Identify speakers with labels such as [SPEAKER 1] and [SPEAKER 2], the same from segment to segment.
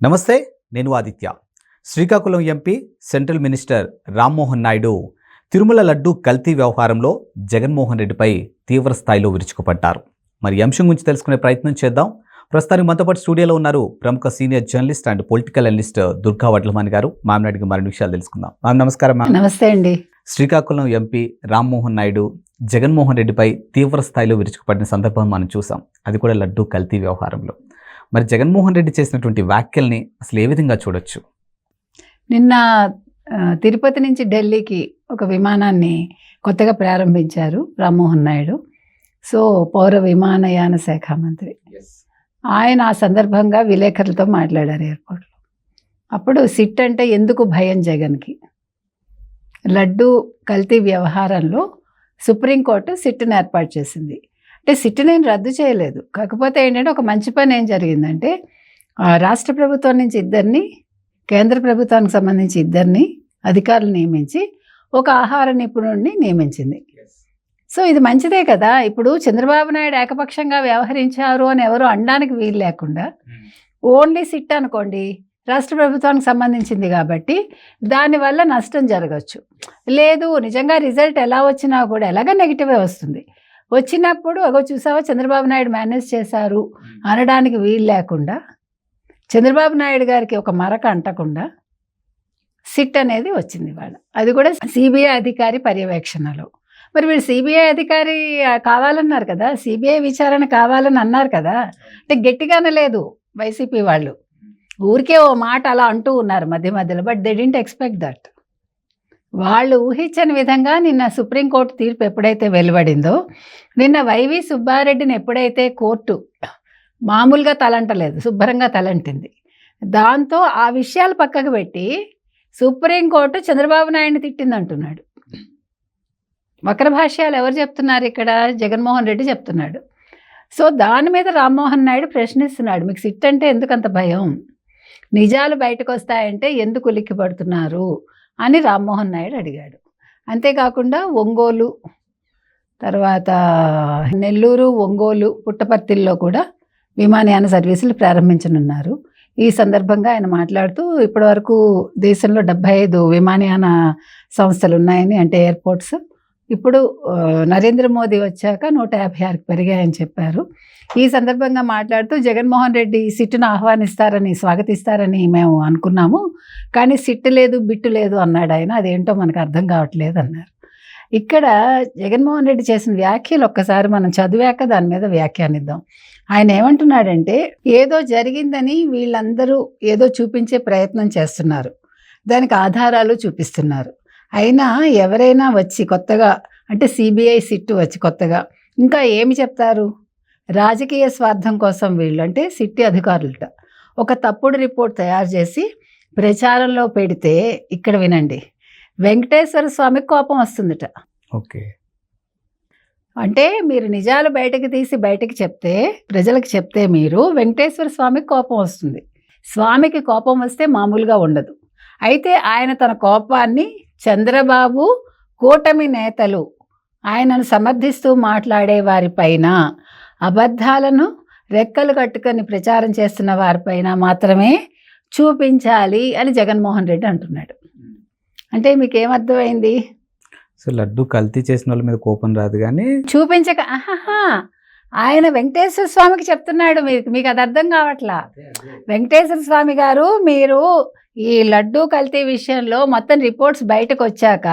[SPEAKER 1] నమస్తే, నేను Aditya. Srikakulam MP central minister Rammohan Naidu Tirumala laddu కల్తీ వ్యవహారంలో జగన్మోహన్ రెడ్డిపై తీవ్ర స్థాయిలో విరుచుకుపడ్డారు. మరి ఈ అంశం గురించి తెలుసుకునే ప్రయత్నం చేద్దాం. ప్రస్తుతానికి మనతో పాటు స్టూడియోలో ఉన్నారు ప్రముఖ senior journalist and political analyst Durga Vadlamani గారు. మ్యామ్ అడిగి మరిన్ని విషయాలు తెలుసుకుందాం. మ్యామ్ నమస్కారం. మ్యామ్
[SPEAKER 2] నమస్తే అండి.
[SPEAKER 1] శ్రీకాకుళం ఎంపీ రామ్మోహన్ నాయుడు జగన్మోహన్ రెడ్డిపై తీవ్ర స్థాయిలో విరుచుకుపడిన సందర్భం మనం చూసాం, అది కూడా లడ్డు కల్తీ వ్యవహారంలో. మరి జగన్మోహన్ రెడ్డి చేసినటువంటి వ్యాఖ్యల్ని అసలు ఏ విధంగా చూడొచ్చు?
[SPEAKER 2] నిన్న తిరుపతి నుంచి ఢిల్లీకి ఒక విమానాన్ని కొత్తగా ప్రారంభించారు రామ్మోహన్ నాయుడు. సో పౌర విమానయాన శాఖ మంత్రి ఆయన ఆ సందర్భంగా విలేకరులతో మాట్లాడారు ఎయిర్పోర్ట్లో. అప్పుడు సిట్ అంటే ఎందుకు భయం జగన్కి? లడ్డు కల్తీ వ్యవహారంలో సుప్రీంకోర్టు సిట్ను ఏర్పాటు చేసింది. అంటే సిట్ నేను రద్దు చేయలేదు, కాకపోతే ఏంటంటే ఒక మంచి పని ఏం జరిగిందంటే రాష్ట్ర ప్రభుత్వం నుంచి ఇద్దరిని, కేంద్ర ప్రభుత్వానికి సంబంధించి ఇద్దరిని అధికారులు నియమించి ఒక ఆహార నిపుణుడిని నియమించింది. సో ఇది మంచిదే కదా. ఇప్పుడు చంద్రబాబు నాయుడు ఏకపక్షంగా వ్యవహరించారు అని ఎవరు అనడానికి వీలు లేకుండా ఓన్లీ సిట్ అనుకోండి, రాష్ట్ర ప్రభుత్వానికి సంబంధించింది కాబట్టి దానివల్ల నష్టం జరగచ్చు. లేదు నిజంగా రిజల్ట్ ఎలా వచ్చినా కూడా ఎలాగ నెగిటివే వస్తుంది. వచ్చినప్పుడు అగో చూసావా చంద్రబాబు నాయుడు మేనేజ్ చేశారు అనడానికి వీలు లేకుండా, చంద్రబాబు నాయుడు గారికి ఒక మరక అంటకుండా సిట్ అనేది వచ్చింది వాళ్ళ. అది కూడా సిబిఐ అధికారి పర్యవేక్షణలో. మరి వీళ్ళు సిబిఐ అధికారి కావాలన్నారు కదా, సిబిఐ విచారణ కావాలని అన్నారు కదా. అంటే గట్టిగానే లేదు వైసీపీ వాళ్ళు, ఊరికే ఓ మాట అలా అంటూ ఉన్నారు మధ్య మధ్యలో. But they didn't expect that. వాళ్ళు ఊహించని విధంగా నిన్న సుప్రీంకోర్టు తీర్పు ఎప్పుడైతే వెలువడిందో, నిన్న వైవి సుబ్బారెడ్డిని ఎప్పుడైతే కోర్టు మామూలుగా తలంటలేదు, శుభ్రంగా తలంటింది, దాంతో ఆ విషయాలు పక్కకు పెట్టి సుప్రీంకోర్టు చంద్రబాబు నాయుడిని తిట్టిందంటున్నాడు. వక్ర భాష్యాలు ఎవరు చెప్తున్నారు ఇక్కడ? జగన్మోహన్ రెడ్డి చెప్తున్నాడు. సో దాని మీద రామ్మోహన్ నాయుడు ప్రశ్నిస్తున్నాడు, మీకు సిట్ అంటే ఎందుకు అంత భయం, నిజాలు బయటకు వస్తాయంటే ఎందుకు ఉలిక్కిపడుతున్నారు అని రామ్మోహన్ నాయుడు అడిగాడు. అంతేకాకుండా ఒంగోలు, తర్వాత నెల్లూరు, ఒంగోలు, పుట్టపర్తిల్లో కూడా విమానయాన సర్వీసులు ప్రారంభించనున్నారు. ఈ సందర్భంగా ఆయన మాట్లాడుతూ ఇప్పటివరకు దేశంలో 75 విమానయాన సంస్థలు ఉన్నాయని, అంటే ఎయిర్పోర్ట్స్, ఇప్పుడు నరేంద్ర మోదీ వచ్చాక 156కి పెరిగాయని చెప్పారు. ఈ సందర్భంగా మాట్లాడుతూ జగన్మోహన్ రెడ్డి సిట్టును ఆహ్వానిస్తారని, స్వాగతిస్తారని మేము అనుకున్నాము, కానీ సిట్టు లేదు బిట్టు లేదు అన్నాడు ఆయన. అదేంటో మనకు అర్థం కావట్లేదు అన్నారు. ఇక్కడ జగన్మోహన్ రెడ్డి చేసిన వ్యాఖ్యలు ఒక్కసారి మనం చదివాక దాని మీద వ్యాఖ్యానిద్దాం. ఆయన ఏమంటున్నాడంటే, ఏదో జరిగిందని వీళ్ళందరూ ఏదో చూపించే ప్రయత్నం చేస్తున్నారు, దానికి ఆధారాలు చూపిస్తున్నారు. అయినా ఎవరైనా వచ్చి కొత్తగా, అంటే సిబిఐ సిట్టు వచ్చి కొత్తగా ఇంకా ఏమి చెప్తారు? రాజకీయ స్వార్థం కోసం వీళ్ళు, అంటే సిట్టి అధికారులట, ఒక తప్పుడు రిపోర్ట్ తయారు చేసి ప్రచారంలో పెడితే, ఇక్కడ వినండి, వెంకటేశ్వర స్వామికి కోపం వస్తుందట.
[SPEAKER 1] ఓకే,
[SPEAKER 2] అంటే మీరు నిజాలు బయటకు తీసి బయటకు చెప్తే, ప్రజలకు చెప్తే మీరు, వెంకటేశ్వర స్వామికి కోపం వస్తుంది. స్వామికి కోపం వస్తే మామూలుగా ఉండదు. అయితే ఆయన తన కోపాన్ని చంద్రబాబు, కూటమి నేతలు, ఆయనను సమర్థిస్తూ మాట్లాడే వారిపైన, అబద్ధాలను రెక్కలు కట్టుకొని ప్రచారం చేస్తున్న వారిపైన మాత్రమే చూపించాలి అని జగన్మోహన్ రెడ్డి అంటున్నాడు. అంటే మీకేమర్థమైంది?
[SPEAKER 1] సో లడ్డు కల్తీ చేసిన వాళ్ళ మీద కోపం రాదు, కానీ
[SPEAKER 2] చూపించక ఆయన వెంకటేశ్వర స్వామికి చెప్తున్నాడు. మీకు అది అర్థం కావట్లా. వెంకటేశ్వర స్వామి గారు, మీరు ఈ లడ్డు కల్తీ విషయంలో మొత్తం రిపోర్ట్స్ బయటకు వచ్చాక,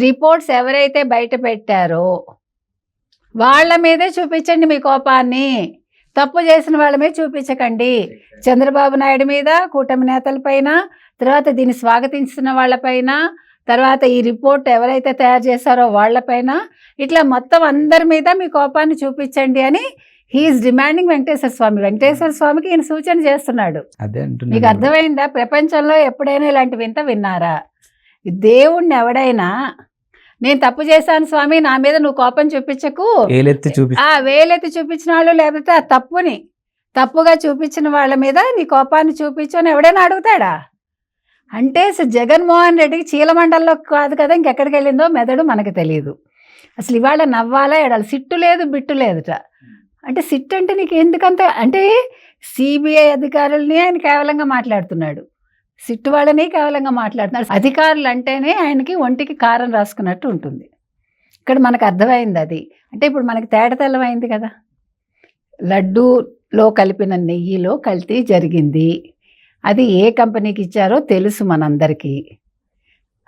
[SPEAKER 2] రిపోర్ట్స్ ఎవరైతే బయట పెట్టారో వాళ్ళ మీదే చూపించండి మీ కోపాన్ని, తప్పు చేసిన వాళ్ళ మీద చూపించకండి. చంద్రబాబు నాయుడు మీద, కూటమి నేతలపైన, తర్వాత దీన్ని స్వాగతించిన వాళ్ళపైన, తర్వాత ఈ రిపోర్ట్ ఎవరైతే తయారు చేశారో వాళ్ళపైన, ఇట్లా మొత్తం అందరి మీద మీ కోపాన్ని చూపించండి అని హీఈస్ డిమాండింగ్ వెంకటేశ్వర స్వామి. వెంకటేశ్వర స్వామికి ఈయన సూచన చేస్తున్నాడు. మీకు అర్థమైందా? ప్రపంచంలో ఎప్పుడైనా ఇలాంటి వింత విన్నారా? దేవుణ్ణి ఎవడైనా, నేను తప్పు చేశాను స్వామి, నా మీద నువ్వు కోపం చూపించకు, వేలెత్తి చూపించిన వాళ్ళు, లేకపోతే ఆ తప్పుని తప్పుగా చూపించిన వాళ్ళ మీద నీ కోపాన్ని చూపించు అని ఎవడైనా అడుగుతాడా? అంటే జగన్మోహన్ రెడ్డికి చీలమండల్లో కాదు కదా, ఇంకెక్కడికి వెళ్ళిందో మెదడు మనకు తెలియదు. అసలు ఇవాళ నవ్వాలా ఎడాలి, సిట్టు లేదు బిట్టు లేదుట. అంటే సిట్ అంటే నీకు ఎందుకంత, అంటే సిబిఐ అధికారుల్ని ఆయన కేవలంగా మాట్లాడుతున్నాడు, సిట్టు వాళ్ళని కేవలంగా మాట్లాడుతున్నాడు. అధికారులు అంటేనే ఆయనకి ఒంటికి కారం రాసుకున్నట్టు ఉంటుంది. ఇక్కడ మనకు అర్థమైంది అది. అంటే ఇప్పుడు మనకి తేటతెల్లమైంది కదా. లడ్డూలో కలిపిన నెయ్యిలో కల్తీ జరిగింది. అది ఏ కంపెనీకి ఇచ్చారో తెలుసు మనందరికీ.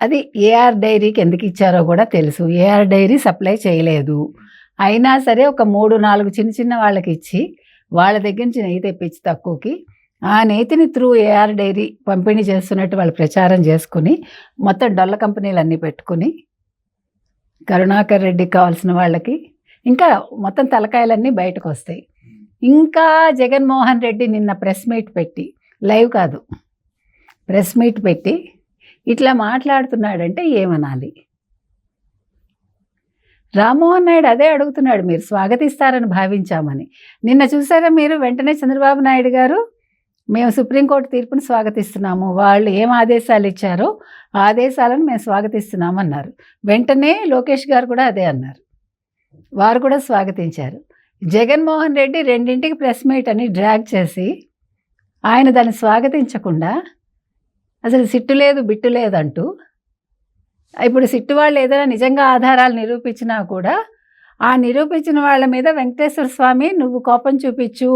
[SPEAKER 2] అది ఏఆర్ డైరీకి ఎందుకు ఇచ్చారో కూడా తెలుసు. ఏఆర్ డైరీ సప్లై చేయలేదు. అయినా సరే ఒక 3-4 చిన్న వాళ్ళకి ఇచ్చి వాళ్ళ దగ్గర నుంచి నెయ్యి తెప్పించి తక్కువకి ఆ నెయ్యిని త్రూ ఏఆర్ డైరీ పంపిణీ చేస్తున్నట్టు వాళ్ళు ప్రచారం చేసుకుని మొత్తం డొల్ల కంపెనీలన్నీ పెట్టుకుని కరుణాకర్ రెడ్డికి కావాల్సిన వాళ్ళకి ఇంకా మొత్తం తలకాయలన్నీ బయటకు వస్తాయి. ఇంకా జగన్మోహన్ రెడ్డి నిన్న ప్రెస్ మీట్ పెట్టి, లైవ్ కాదు ప్రెస్ మీట్ పెట్టి ఇట్లా మాట్లాడుతున్నాడంటే ఏమనాలి? రామ్మోహన్ నాయుడు అదే అడుగుతున్నాడు, మీరు స్వాగతిస్తారని భావించామని. నిన్న చూసారా మీరు, వెంటనే చంద్రబాబు నాయుడు గారు మేము సుప్రీంకోర్టు తీర్పుని స్వాగతిస్తున్నాము, వాళ్ళు ఏం ఆదేశాలు ఇచ్చారో ఆ ఆదేశాలను మేము స్వాగతిస్తున్నాము అన్నారు. వెంటనే లోకేష్ గారు కూడా అదే అన్నారు, వారు కూడా స్వాగతించారు. జగన్మోహన్ రెడ్డి 2ంటికి ప్రెస్ మీట్ అని డ్రాగ్ చేసి ఆయన దాన్ని స్వాగతించకుండా అసలు సిట్టు లేదు బిట్టు లేదంటూ, ఇప్పుడు సిట్టు వాళ్ళు ఏదైనా నిజంగా ఆధారాలు నిరూపించినా కూడా ఆ నిరూపించిన వాళ్ళ మీద వెంకటేశ్వర స్వామి నువ్వు కోపం చూపించు,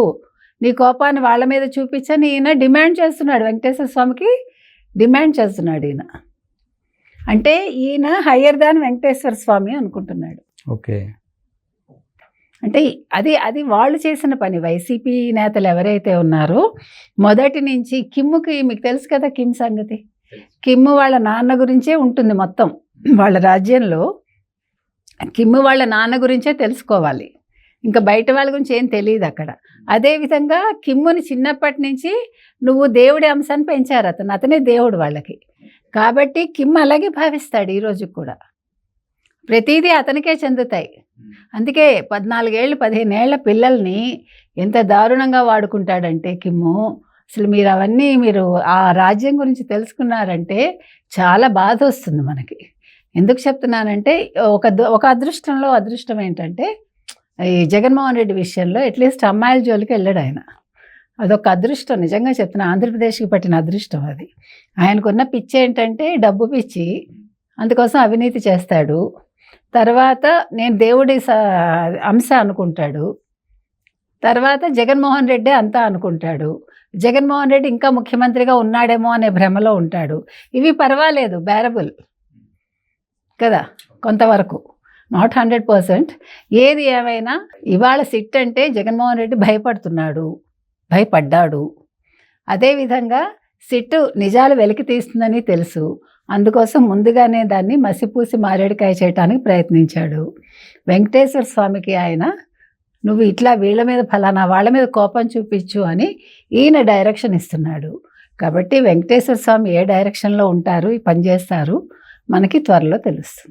[SPEAKER 2] నీ కోపాన్ని వాళ్ళ మీద చూపించని ఈయన డిమాండ్ చేస్తున్నాడు. వెంకటేశ్వర స్వామికి డిమాండ్ చేస్తున్నాడు ఈయన. అంటే ఈయన హయ్యర్ దాన్ వెంకటేశ్వర స్వామి అనుకుంటున్నాడు.
[SPEAKER 1] ఓకే,
[SPEAKER 2] అంటే అది వాళ్ళు చేసిన పని. వైసీపీ నేతలు ఎవరైతే ఉన్నారో మొదటి నుంచి కిమ్ముకి, మీకు తెలుసు కదా కిమ్ సంగతి, కిమ్ము వాళ్ళ నాన్న గురించే ఉంటుంది మొత్తం. వాళ్ళ రాజ్యంలో కిమ్ము వాళ్ళ నాన్న గురించే తెలుసుకోవాలి, ఇంకా బయట వాళ్ళ గురించి ఏం తెలియదు అక్కడ. అదేవిధంగా కిమ్ముని చిన్నప్పటి నుంచి నువ్వు దేవుడి అంశాన్ని పెంచారు, అతనే దేవుడు వాళ్ళకి. కాబట్టి కిమ్ అలాగే భావిస్తాడు ఈరోజు కూడా, ప్రతిదీ అతనికే చెందుతాయి. అందుకే 14 ఏళ్ళు 15 ఏళ్ల పిల్లల్ని ఎంత దారుణంగా వాడుకుంటాడంటే కిమ్ము. అసలు మీరు అవన్నీ మీరు ఆ రాజ్యం గురించి తెలుసుకున్నారంటే చాలా బాధ వస్తుంది మనకి. ఎందుకు చెప్తున్నానంటే ఒక అదృష్టం ఏంటంటే ఈ జగన్మోహన్ రెడ్డి విషయంలో అట్లీస్ట్ అమ్మాయిల జోలికి వెళ్ళాడు ఆయన. అదొక అదృష్టం, నిజంగా చెప్తున్నా, ఆంధ్రప్రదేశ్కి పట్టిన అదృష్టం అది. ఆయనకున్న పిచ్చి ఏంటంటే డబ్బు పిచ్చి, అందుకోసం అవినీతి చేస్తాడు. తర్వాత నేను దేవుడి అంశ అనుకుంటాడు. తర్వాత జగన్మోహన్ రెడ్డి అంతా అనుకుంటాడు. జగన్మోహన్ రెడ్డి ఇంకా ముఖ్యమంత్రిగా ఉన్నాడేమో అనే భ్రమలో ఉంటాడు. ఇవి పర్వాలేదు, బేరబుల్ కదా కొంతవరకు, నాట్ 100%. ఏది ఏమైనా ఇవాళ సిట్ అంటే జగన్మోహన్ రెడ్డి భయపడ్డాడు. అదేవిధంగా సిట్టు నిజాలు వెలికి తీస్తుందని తెలుసు, అందుకోసం ముందుగానే దాన్ని మసిపూసి మారేడుకాయ చేయడానికి ప్రయత్నించాడు. వెంకటేశ్వర స్వామికి ఆయన నువ్వు ఇట్లా వీళ్ళ మీద ఫలానా వాళ్ళ మీద కోపం చూపించు అని ఈయన డైరెక్షన్ ఇస్తున్నాడు. కాబట్టి వెంకటేశ్వర స్వామి ఏ డైరెక్షన్లో ఉంటారు, పనిచేస్తారు మనకి త్వరలో తెలుస్తుంది.